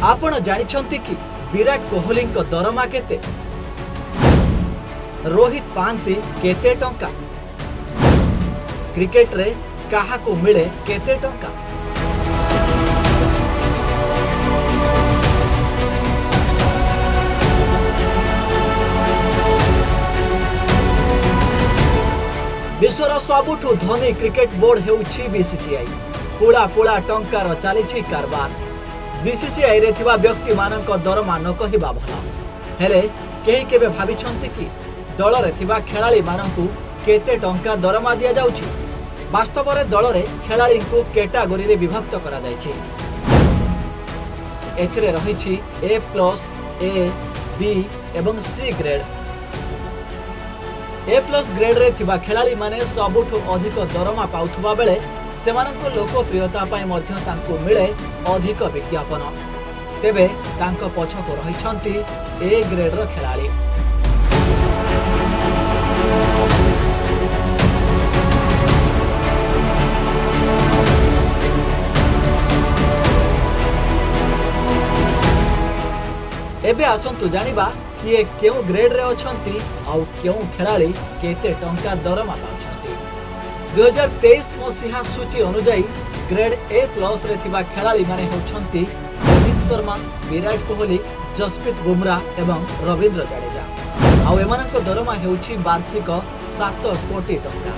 आपण जानिछंती कि विराट कोहली दरमा केते, रोहित पांती केते टंका, क्रिकेट रे काहाकू मिले केते टंका। विश्वर सबुठू धनी क्रिकेट बोर्ड हेउछि बीसीसीआई। पुला पुला टंकार चली कारबार। बीसीसीआई रे थिबा व्यक्ति मानक दरमा न कहिबा भला, हेले केही केबे भाबिछंती कि दल रे थिबा खेलाड़ी मानकू केते टंका दरमा दिया जाउछि। वास्तव रे दल रे खेलाड़ी को कैटेगरी रे विभक्त करा जायछि। एथिरे रहिछि A+, A, B एवं C ग्रेड। A+ ग्रेड रे थिबा खेलाड़ी माने सबुठू अधिक दरमा पाउथबा बेले सेमानक लोकप्रियता पाई मध्य तांको मिले अधिक विज्ञापन। तेबे तांको पछको रहिछंती A ग्रेड रो खेलाड़ी। एबे आसंतु जानिबा किए केउ ग्रेड रे अछंती आउ केउ खेलाड़ी केते टंका दरमा पाउछंती। 2023 मसीहा सूची अनुसार ग्रेड A+ रे थिबा खेलाड़ी माने होछंती रोहित शर्मा, विराट कोहली, जसप्रीत बुमराह एवं रविंद्र जडेजा। आउ एमानक दरमा हेउछि वार्षिक 7 कोटी टंका।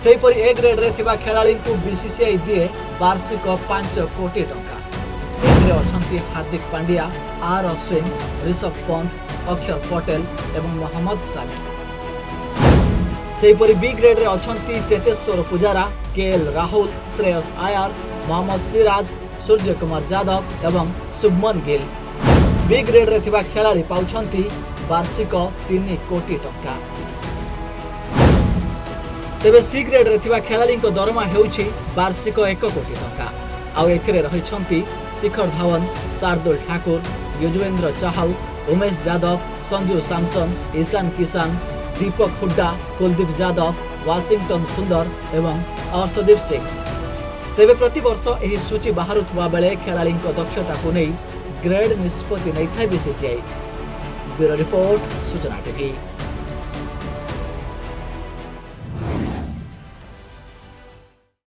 सेहीपरि A ग्रेड रे थिबा खेलाड़ी को बीसीसीआई दिए वार्षिक 5 कोटी टंका। एथिरे अछंती हार्दिक पांड्या, आर अश्विन, ऋषभ पंत, अक्षर पटेल एवं मोहम्मद सामी। सेहीपरि B ग्रेड रे अछंती चेतेश्वर पुजारा, केएल राहुल, श्रेयस आयर, मोहम्मद सिराज, सूर्य कुमार यादव एवं शुभमन गिल। B ग्रेड रे थिबा खेलाड़ी पाउछंती वार्षिक 3 कोटी टंका। तेबे C ग्रेड रे थिबा खेलाड़ी दरमा हेउछि वार्षिक 1 कोटी टंका। आउ एथिरे रहिछंती शिखर धवन, शार्दुल ठाकुर, युजवेंद्र चहल, उमेश यादव, संजू सैमसन, ईशान किशन, दीपक हुड्डा, कुलदीप यादव, वाशिंगटन सुंदर एवं अर्शदीप सिंह। तेबे प्रति वर्ष एही सूची बाहरुथबा बेले खेलाड़ी दक्षता को नहीं ग्रेड निष्पत्ति नहीं था बीसीसीआई। ब्यूरो रिपोर्ट, सूचना टीवी।